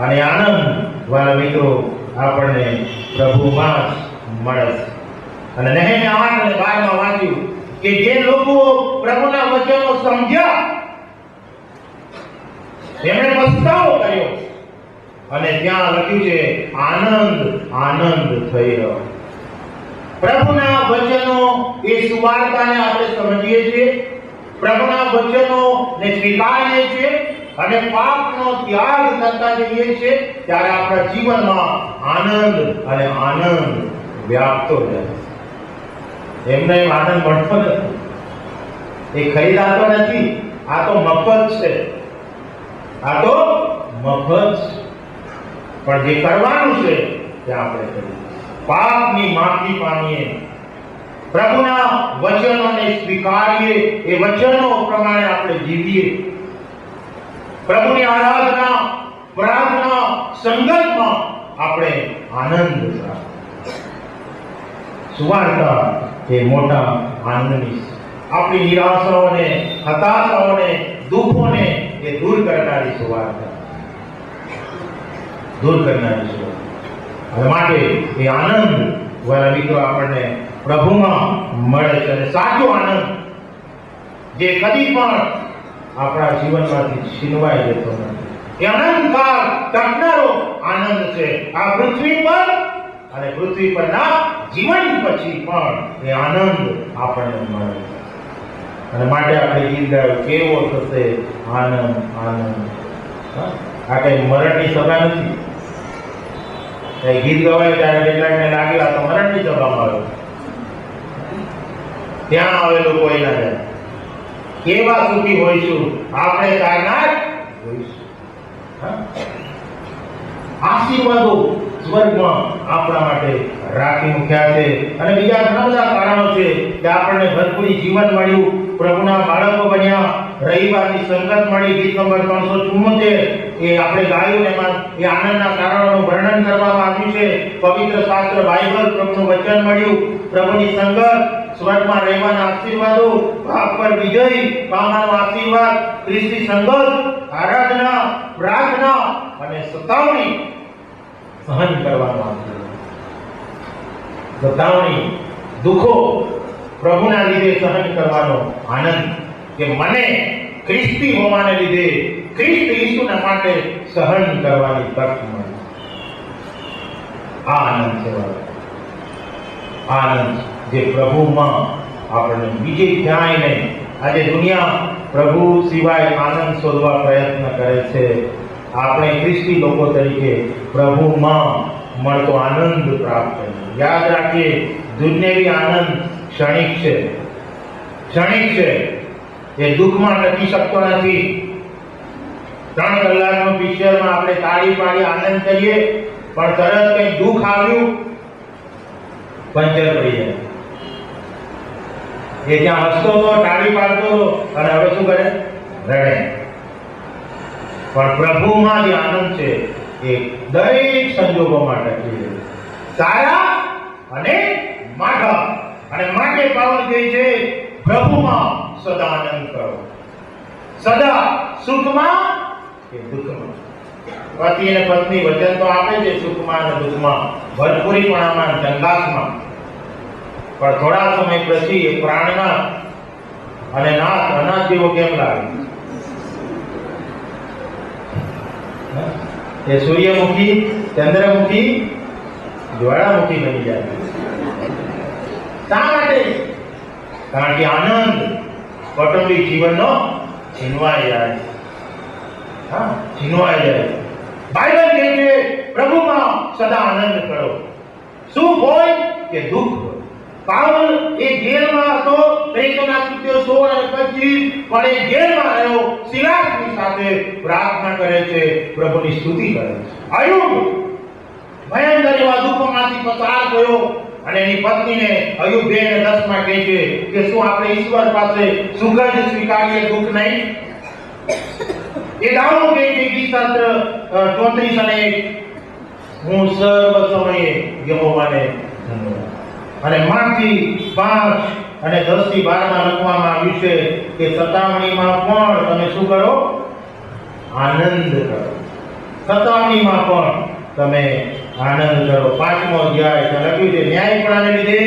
અને આનંદ વાલા મિત્રો આપણને પ્રભુમાં જ મળે છે. અને નહેમ્યા 8 અને 12 માં વાંચ્યું કે જે લોકો પ્રભુના વચનો સમજ્યા, એમણે પસ્તાવો કર્યો. અને ત્યાં લખ્યું છે, આનંદ આનંદ થઈ રહ્યો. પ્રભુના વચનો એ સુવાર્તાને આપણે સમજીએ છીએ, પ્રભુના વચનોને સ્વીકારીએ છીએ અને પાપનો ત્યાગ કરતા જઈએ છીએ, ત્યારે આપણા જીવનમાં આનંદ અને આનંદ વ્યાપતો જાય. એમને આનંદ મળતો નથી, એ ખરીદાતો નથી. આ તો મફત છે, આ તો મફત. પણ જે કરવાનું છે તે આપણે કરીએ. પાપની માફી પામીએ, પ્રભુના વચનોને સ્વીકારીએ, એ વચનો પ્રમાણે આપણે જીવીએ, પ્રભુની આરાધના, પ્રાર્થના, સંગતમાં આપણે આનંદ રાખીએ. સુવાર્તા એ મોટા આનંદની, આપણી નિરાશાઓને, હતાશાઓને, દુઃખોને એ દૂર કરનારી સુવાર્તા, દૂર કરનારી સુવાર્તા. અને માટે એ આનંદ વાલા મિત્રો આપણને પ્રભુમાં મળે છે. અને સાચો આનંદ જે કદી પણ આપણા જીવનમાંથી છીનવાઈ જતો નથી. એ અનંતકાળ ટકનારો આનંદ છે આ પૃથ્વી પર અને પૃથ્વી પરના જીવન પછી પણ એ આનંદ આપણને મળે. અને માટે આપણે ગીત ગાયું, કેવો થશે આનંદ આનંદ. આ કઈ મરણની સભા નથી. કઈ ગીત ગવાય ત્યારે કેટલાકને લાગેલા તો મરણની સભામાં આવ્યો, ત્યાં આવેલું કોઈ ના જાય. કેવા સુખી હોઈશું આપણે તારનાર હોઈશું. આશીર્વાદો સ્વર્ગમાં આપણા માટે રાખી મૂક્યા છે. અને બીજા ઘણા બધા કારણો છે કે આપણને ભરપૂરી જીવન મળ્યું, પ્રભુના બાળકો બન્યા, રવિવારની સંગત મળી. ગીત નંબર 374 એ આપણે ગાયું, એમાં એ આનંદના કારણોનું વર્ણન કરવામાં આવ્યું છે. પવિત્ર શાસ્ત્ર બાઇબલ, પ્રભુનું વચન મળ્યું, પ્રભુની સંગત, સ્વર્ગમાં રહેવાના આશીર્વાદો, પાપ પર વિજય પામવાનો આશીર્વાદ, ખ્રિસ્તી સંગત, આરાધના, પ્રાર્થના અને સતાવણી સહન કરવાનો આશીર્વાદ. સતાવણી, દુઃખો પ્રભુના લીધે સહન કરવાનો આનંદ, કે મને ખ્રિસ્તી હોવાને લીધે ખ્રિસ્ત ઈસુના માટે સહન કરવાની તક મળી. આ આનંદ છે વાળો. આનંદ જે પ્રભુમાં આપણને બીજે ક્યાંય નહીં. આજે દુનિયા પ્રભુ સિવાય આનંદ શોધવા પ્રયત્ન કરે છે. આપણે ખ્રિસ્તી લોકો તરીકે પ્રભુમાં મળતો આનંદ પ્રાપ્ત કરીએ. યાદ રાખીએ, દુનિયાવી આનંદ ક્ષણિક છે. ક્ષણિક છે. એ દુઃખમાં ટકી શકતો નથી. 3 કલાકનો પિક્ચરમાં આપણે તાળી પાડી આનંદ કરીએ, પણ તરત કંઈ દુઃખ આવ્યું, પંચર પડી જાય. એ ત્યાં હસતો હતો, તાળી પાડતો હતો, અને હવે શું કરે? રડે. પણ પ્રભુમાં જે આનંદ છે એ દરેક સંજોગોમાં ટકી રહે. સારા અને માઠા. અને માટે પાવન કહે છે, પ્રભુમાં સદા આનંદ કરો. સદા સુખમાં કે દુઃખમાં. પતિ અને પત્ની વચન તો આપે છે સુખમાં અને દુઃખમાં, ભરપૂરીપણામાં, જંગાસમાં. પણ થોડા સમય પછી એ પ્રાણનાથ અને નાથ અનાથ જેવો કેમ લાગે? એ સૂર્યમુખી, ચંદ્રમુખી, જ્વાળામુખી બની જાય. શા માટે? કારણ કે આનંદ કૌટુંબિક જીવનનો છીનવાઈ જાય. હા, છીનવાઈ જાય. બાઇબલ કહે છે પ્રભુમાં સદા આનંદ કરો. સુખ હોય કે દુઃખ હોય. પાઉલ એ જેલમાં હતો, પ્રેરિતોના કૃત્યો 16 અને 25, પણ એ જેલમાં રહ્યો, સિલાસની સાથે પ્રાર્થના કરે છે, પ્રભુની સ્તુતિ કરે છે. અયુબ ભયંકર એવા દુઃખોમાંથી પસાર થયો, અને એની પત્નીને અયુબ 2:10 માં કહે છે કે શું આપણે ઈશ્વર પાસે સુખ જ સ્વીકારીએ, દુઃખ નહીં? એ દાઉદ કહે છે ગીતશાસ્ત્ર 34 અને 1, હું સર્વ સમયે યહોવાને ધન્યવાદ. અને માંથી 5 અને 10 થી 12 માં લખવામાં આવ્યું છે કે સતાવણીમાં પણ તમે શું કરો? આનંદ કરો. સતાવણીમાં પણ તમે આનંદ કરો. 5મો અધ્યાય ત્યાં લખ્યું છે, ન્યાયપણાને લીધે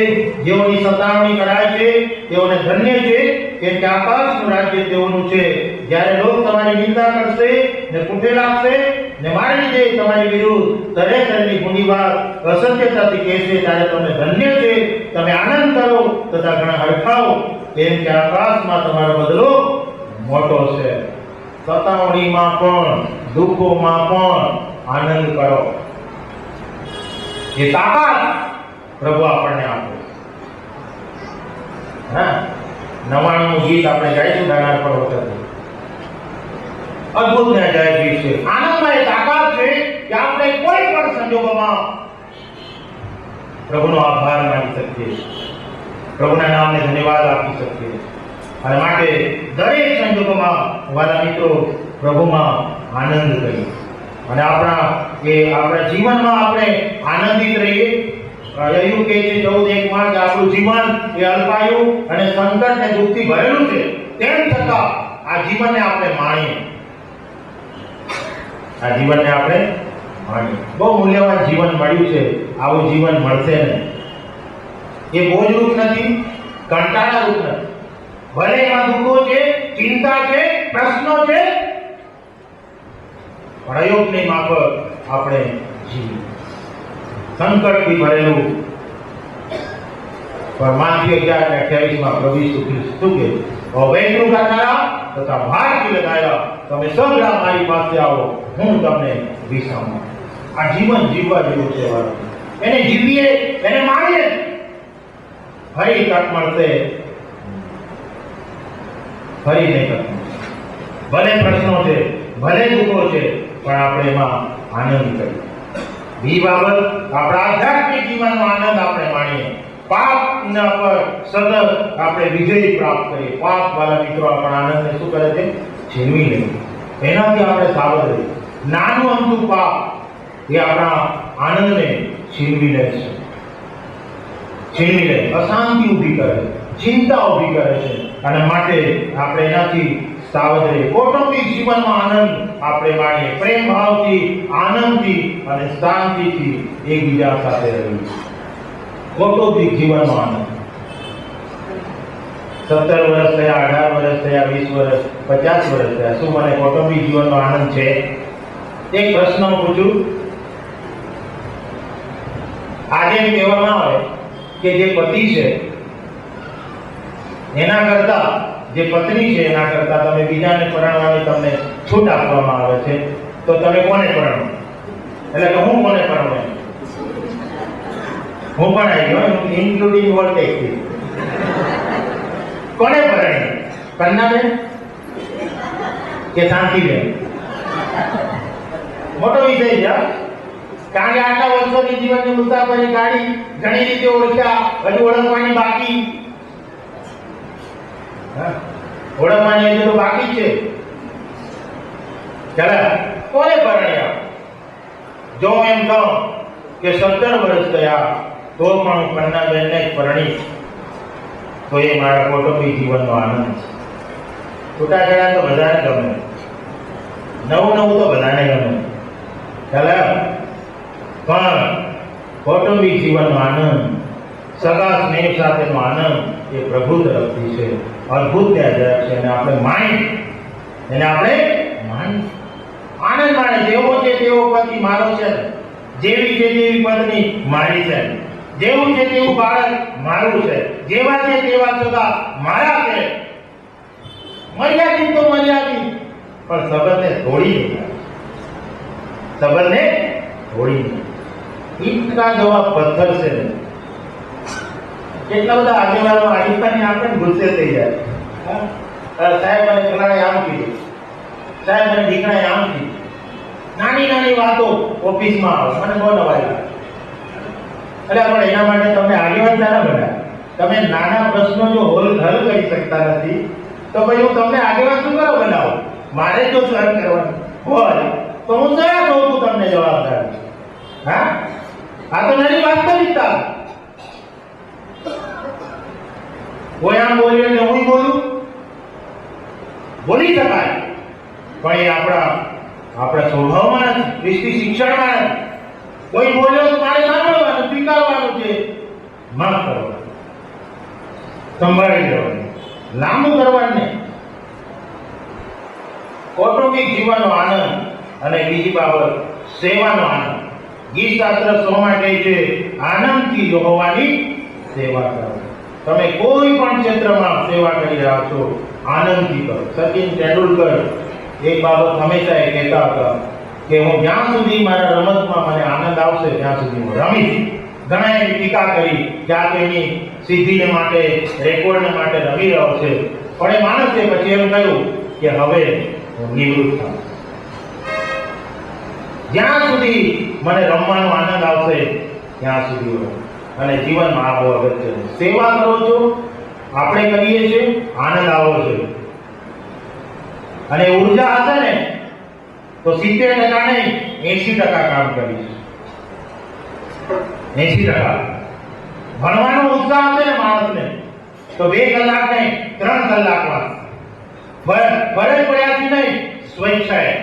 જેઓની સતાવણી કરાય છે તેઓને ધન્ય છે, કેમ કે આકાશનું રાજ્ય તેઓનું છે. જ્યારે લોકો તમારી નિંદા કરશે ને કુટેલ આપશે ને મારી લીધે તમારી વિરુદ્ધ તરેતરની ઘૂંડી વાત અસત્યતાથી કહેશે, ત્યારે તમને ધન્ય છે. તમે આનંદ કરો તથા ઘણા હરખાઓ, કેમ કે આકાશમાં તમારો બદલો મોટો છે. સતાવણીમાં પણ, દુઃખોમાં પણ આનંદ કરો. એ તાકાત પ્રભુ આપણને આપે. હા, 99નું ગીત આપણે ગાઈશું દાનાર પર વખતે. અદ્ભુત ને અજાયબ ગીત છે. આનંદમાં એ તાકાત છે કે આપણે કોઈ પણ સંજોગોમાં પ્રભુનો આભાર માની શકીએ, પ્રભુના નામને ધન્યવાદ આપી શકીએ. અને માટે દરેક સંજોગોમાં વાલા મિત્રો પ્રભુમાં આનંદ કરીએ. અને આપણા જીવનમાં આપણે આનંદિત રહીએ. અયુબ કહે છે 14:1 માં કે આપણું જીવન એ અલ્પાયુ અને સંકટ અને દુઃખથી ભરેલું છે, તેમ છતાં આ જીવનને આપણે માણીએ. આ જીવનને આપણે માણીએ. બહુ મૂલ્યવાન જીવન મળ્યું છે. આવું જીવન મળશે નહીં. એ બોજરૂપ નથી, કંટાળારૂપ નથી. ભલે એમાં દુઃખો છે, ચિંતા છે, પ્રશ્નો છે, પણ અયુબની માફક આપણે જીવીએ. સંકટથી ભરેલું. પણ માથ્યુ 11:28 માં પ્રભુ ઈસુ ખ્રિસ્ત શું કહે? વૈદ્યું કરનારા તથા ભારથી લગાયા, તમે સગડા મારી પાસે આવો, હું તમને વિશ્રામ આપું. આ જીવન જીવવા જેવું છે વાળો. એને જીવીએ, એને માણીએ. ફરી તક મળશે, ફરી નહીં તક મળશે. ભલે પ્રશ્નો છે, ભલે દુઃખો છે, પણ આપણે એમાં આનંદ કરીએ. બીજી બાબત, આપણા આધ્યાત્મિક જીવનનો આનંદ આપણે માણીએ. પાપના પર સતત આપણે વિજય પ્રાપ્ત કરીએ. પાપ વાળા મિત્રો આપણા આનંદને શું કરે છે? છીનવી લે. એનાથી આપણે સાવધ રહીએ. નાનું અમથું પાપ એ આપણા આનંદને છીનવી લે છે. છીનવી લે, અશાંતિ ઊભી કરે, ચિંતા ઊભી કરે છે. અને માટે આપણે એનાથી સાવધ રહીએ. કૌટુંબિક જીવનમાં આનંદ આપણે માણીએ. પ્રેમ ભાવથી, આનંદથી અને શાંતિથી એકબીજા સાથે રહીએ. કૌટુંબિક જીવનનો આનંદ. 17 વર્ષ થયા, 18 વર્ષ થયા, 20 વર્ષ, 50 વર્ષ થયા, શું મને કૌટુંબિક જીવનનો આનંદ છે? એક પ્રશ્ન પૂછું. આજે એમ કહેવામાં આવે કે જે પતિ છે એના કરતા જે પત્ની છે એના કરતા તમે બીજાને પરણવાની તમને છૂટ આપવામાં આવે છે, તો તમે કોને પરણો? એટલે કે હું કોને પરણું? હું પણ આવી ગયો, ઇન્ક્લુડિંગ વોલ્ટેજ. કોને પરણી? કન્યાબેન કે શાંતિબેન? મોટો વિષય છે, કારણ કે આટલા વર્ષોની જીવનની મુસાફરી કાઢી, ઘણી રીતે ઓળખ્યા, હજુ ઓળખવાની બાકી. ઓળખવાની હજુ તો બાકી છે. ચાલો, કોને પરણ્યા? જો એમ કહો કે 17 વર્ષ થયા તો પણ હું કન્યાબેનને જ પરણી, તો એ મારા કૌટુંબિક જીવનનો આનંદ છે. છૂટાછેડા તો બધાને ગમે, નવું નવું તો બધાને ગમે. ચાલો, પણ કૌટુંબિક જીવનનો આનંદ, સગા સ્નેહ સાથેનો આનંદ એ પ્રભુ તરફથી છે. અદ્ભુત ત્યાં છે, અને આપણે માણી, એને આપણે માણી આનંદ માણે. જેવો છે તેવો પતિ મારો છે, જેવી છે તેવી પત્ની મારી છે, જેવું છે તેવું બાળક મારું છે, જેવા છે તેવા સગા મારા છે. મર્યાદિત તો મર્યાદિત, પણ સંબંધને તોડી નહીં. સંબંધને તોડી નહીં. ઈંટના જેવા પથ્થર છે. કેટલા બધા આગેવાનો આહિસ્તાની આપણે ગુસ્સે થઈ જાય. સાહેબ અને ફલાણે આમ કીધું, સાહેબ અને દીકરાએ આમ કીધું. નાની નાની વાતો ઓફિસમાં આવે, મને બહુ નવાઈ લાગે. એટલે પણ એના માટે તમને આગેવાન ના બનાવે. તમે નાના પ્રશ્નો જો હલ કરી શકતા નથી, તો પછી હું તમને આગેવાન શું કરો બનાવો? મારે જો સહન કરવાનું હોય તો હું કયા કહું છું તમને જવાબદાર? હા, આ તો નાની વાસ્તવિકતા. કોઈ આમ બોલ્યો ને હું બોલું, બોલી શકાય, પણ એ આપણા સ્વભાવમાં નથી, ખ્રિસ્તી શિક્ષણમાં નથી. કોઈ બોલ્યો તો મારે સાંભળવાનું, સ્વીકારવાનું છે, માફ કરવાનું, સંભાળી લેવાનું, લાંબુ કરવાનું નહીં. કૌટુંબિક જીવનનો આનંદ અને બીજી બાબત સેવાનો આનંદ. ગીત શાસ્ત્ર 100 માં કહે છે, આનંદથી યહોવાની સેવા કરો. તમે કોઈ પણ ક્ષેત્રમાં સેવા કરી રહ્યા છો, આનંદથી કરો. સચિન તેંડુલકર એક બાબત હંમેશા એ કહેતા હતા કે હું જ્યાં સુધી મારા રમતમાં મને આનંદ આવશે ત્યાં સુધી હું રમીશ. ઘણા એની ટીકા કરી કે આ તેની સિદ્ધિને માટે, રેકોર્ડને માટે રમી રહ્યો છે, પણ એ માણસે પછી એમ કહ્યું કે હવે હું નિવૃત્ત થાઉં. જ્યાં સુધી મને રમવાનો આનંદ આવશે ત્યાં સુધી હું. અને જીવનમાં આ બહુ અગત્ય છે. સેવા કરો છો, આપણે કરીએ છીએ, આનંદ આવો છે. અને ઉર્જા હશે ને તો 70% નહીં, 80% કામ કરીશ. 80%. ભણવાનો ઉત્સાહ હશે ને માણસને તો 2 કલાક નહીં, 3 કલાકમાં ફરજ પડ્યાથી નહીં, સ્વેચ્છાએ.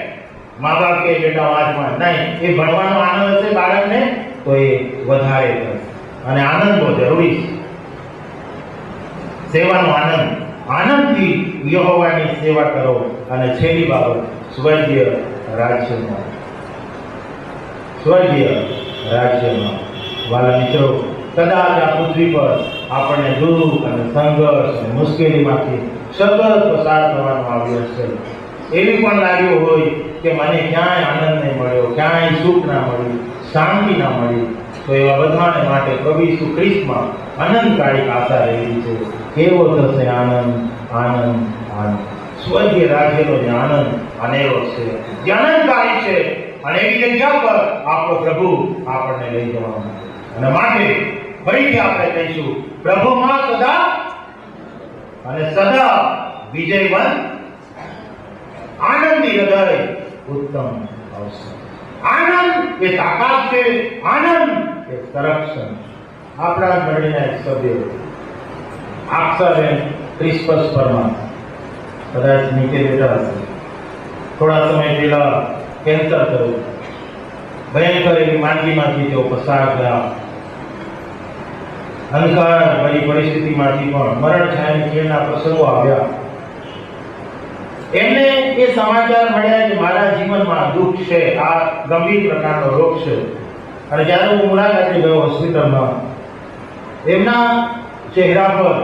મા બાપ કે બેટા વાંચમાં નહીં, એ ભણવાનો આનંદ હશે બાળકને તો એ વધારે કરશે. અને આનંદ બહુ જરૂરી છે. સેવાનો આનંદ, આનંદથી યહોવાની સેવા કરો. અને છેલ્લી બાબત, સ્વર્ગીય રાજ્યમાં. સ્વર્ગીય રાજ્યમાં. વાલા મિત્રો, કદાચ આ પૃથ્વી પર આપણને દુઃખ અને સંઘર્ષ અને મુશ્કેલીમાંથી સતત પસાર થવાનું આવ્યું છે. એવી પણ લાગ્યું હોય કે મને ક્યાંય આનંદ નહીં મળ્યો, ક્યાંય સુખ ના મળ્યું, શાંતિ ના મળી, તો એવા બધાને માટે પ્રભુ ઈસુ ખ્રિસ્તમાં અનંતકાલિક આશા રહેલી છે. કેવો થશે આનંદ, આનંદ, આનંદ. સ્વર્ગીય રાજ્યનો જે આનંદ અનેરો છે, જે અનંતકાલિક છે, અને એવી જગ્યા પર આપણો પ્રભુ આપણને લઈ જવાનો. અને માટે ફરીથી આપણે કહીશું, પ્રભુમાં સદા અને સદા વિજયવંત, આનંદી હૃદય ઉત્તમ અવસર. આનંદ એ તાકાત છે, આનંદ એ સંરક્ષણ. આપણા મંડળીના એક સભ્ય અક્ષર ક્રિસ્પસ પરમાર કદાચ નીચે બેઠા હશે. થોડા સમય પહેલા કેન્સર થયું, ભયંકર એવી માંદગીમાંથી તેઓ પસાર થયા. અંધકાર ભરી પરિસ્થિતિમાંથી પણ મરણ છાયાની ખીણના પ્રસંગો આવ્યા. એમને એ સમાચાર મળ્યા કે મારા જીવનમાં દુઃખ છે, આ ગંભીર પ્રકારનો રોગ છે. અને જ્યારે હું મુલાકાતે ગયો હોસ્પિટલમાં, એમના ચહેરા પર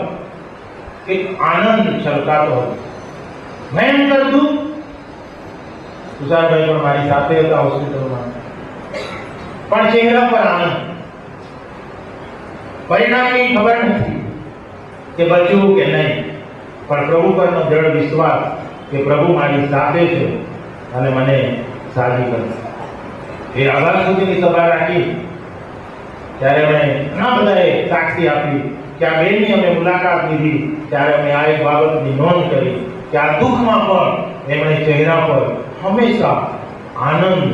એક આનંદ છલકાતો હતો. ભયંકર દુઃખ. તુષારભાઈ પણ મારી સાથે હતા હોસ્પિટલમાં, પણ ચહેરા પર આનંદ. પરિણામની ખબર નથી કે બચ્યું કે નહીં, પણ પ્રભુ પરનો દ્રઢ વિશ્વાસ કે પ્રભુ મારી સાથે છે અને મને સાજી કરશે. એ આભાર સુધીની સભા રાખી ત્યારે અમે ઘણા બધાએ સાક્ષી આપી કે આ બેનની અમે મુલાકાત લીધી ત્યારે અમે આ એક બાબતની નોંધ કરી કે આ દુઃખમાં પણ એમણે ચહેરા પર હંમેશા આનંદ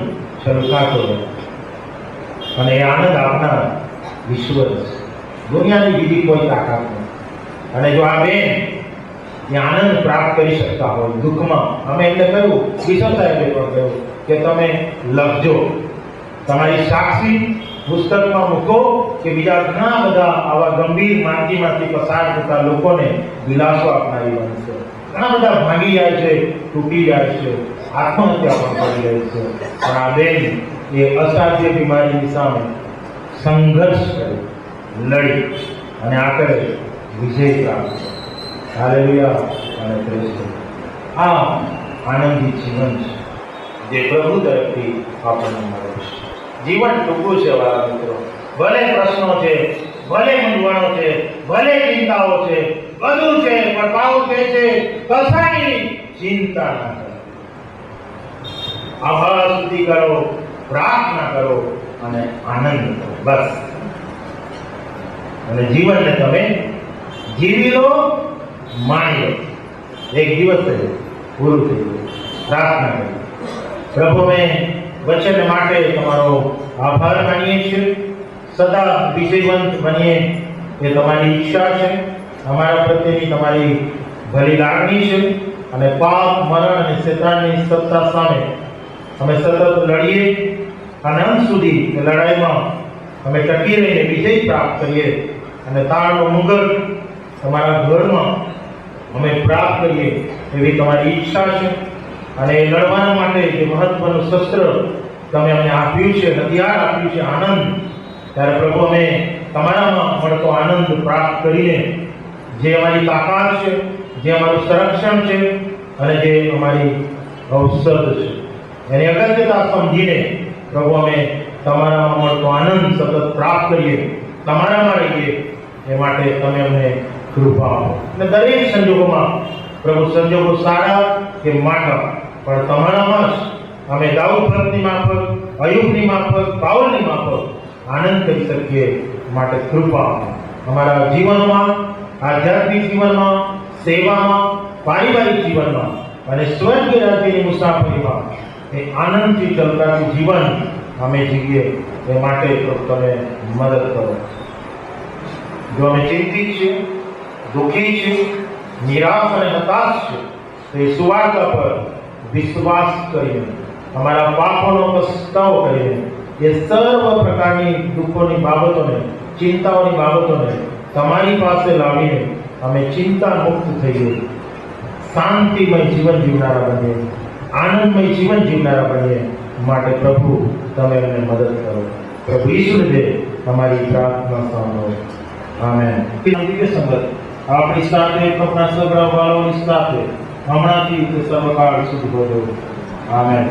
છલકાતો હતો. અને એ આનંદ આપનાર ઈશ્વર છે, દુનિયાની બીજી કોઈ તાકાત નથી. અને જો આ બેન એ આનંદ પ્રાપ્ત કરી શકતા હોય દુઃખમાં, અમે એમને કહ્યું, બિશપ સાહેબે પણ કહ્યું કે તમે લખજો, તમારી સાક્ષી પુસ્તકમાં મૂકો કે બીજા ઘણા બધા આવા ગંભીર માંદગીમાંથી પસાર થતા લોકોને દિલાસો આપનારી બનશે. ઘણા બધા ભાંગી જાય છે, તૂટી જાય છે, આત્મહત્યા પણ કરી રહી છે, પણ આ બેન એ અસાધ્ય બીમારીની સામે સંઘર્ષ કર્યો, લડી અને આખરે વિજય પ્રાપ્ત કર્યો. હાલેલુયા અને પ્રેઝ ગોડ. આ આનંદી જીવન છે જે પ્રભુ તરફથી આપણને મળે છે. જીવન ટૂંકું છે વાલા મિત્રો. ભલે પ્રશ્નો છે, ભલે મૂંઝવણો છે, ભલે ચિંતાઓ છે, બધું છે, પણ પાઉલ કહે છે કશાયની ચિંતા ના કરો. આભાર સ્તુતિ કરો, પ્રાર્થના કરો અને આનંદ કરો, બસ. અને જીવનને તમે જીવી લો, માણી લો. એક દિવસ થયો, પૂરું થઈ ગયું. પ્રાર્થના કરી. પ્રભુ મેં વચન માટે તમારો આભાર માનીએ છીએ. સદા વિજયવંત બનીએ એ તમારી ઈચ્છા છે, અમારા પ્રત્યેની તમારી ભલી લાગણી છે. અને પાપ, મરણ અને શેતાનની સત્તા સામે અમે સતત લડીએ અને અંત સુધી એ લડાઈમાં અમે ટકી રહીને વિજય પ્રાપ્ત કરીએ. અને તાળનો મુગટ તમારા ઘરમાં અમે પ્રાપ્ત કરીએ એવી તમારી ઈચ્છા છે. અને એ લડવા માટે જે મહત્વનું શસ્ત્ર તમે અમને આપ્યું છે, હથિયાર આપ્યું છે, આનંદ, ત્યારે પ્રભુ અમે તમારામાં મળતો આનંદ પ્રાપ્ત કરીને જે અમારી તાકાત છે, જે અમારું સંરક્ષણ છે અને જે અમારી ઔષધ છે, એની અગત્યતા સમજીને પ્રભુ અમે તમારામાં મળતો આનંદ સતત પ્રાપ્ત કરીએ, તમારામાં રહીએ એ માટે તમે અમને કૃપા આપો. અને દરેક સંજોગોમાં પ્રભુ, સંજોગો સારા કે માઠા, પણ તમારામાં જ અમે દાઉદ ભક્તની માફક, અયુબની માફક, પાઉલની માફક આનંદ કરી શકીએ. માટે કૃપા આપો. અમારા જીવનમાં, આધ્યાત્મિક જીવનમાં, સેવામાં, પારિવારિક જીવનમાં અને સ્વર્ગીય રાજ્યની મુસાફરીમાં એ આનંદથી ચલતાનું જીવન અમે જીવીએ એ માટે તમે મદદ કરો. જો અમે ચિંતિત છીએ, દુઃખી છીએ, નિરાશ અને હતાશ છે, તો એ સુવાર્તા પર વિશ્વાસ કરીને, અમારા પાપોનો પસ્તાવો કરીને, એ સર્વ પ્રકારની દુઃખોની બાબતોને, ચિંતાઓની બાબતોને તમારી પાસે લાવીને અમે ચિંતા મુક્ત થઈએ, શાંતિમય જીવન જીવનારા બનીએ, આનંદમય જીવન જીવનારા બનીએ. માટે પ્રભુ તમે અમને મદદ કરો. પ્રભુ ઈશ્વરને તમારી પ્રાર્થના સાંભળો. આમેન. દિવ્ય સંગત આપણી સાથે, આપણા સગડા વાળાઓની સાથે હમણાંથી તે સર્વકાળ સુધી વધો. આમેન.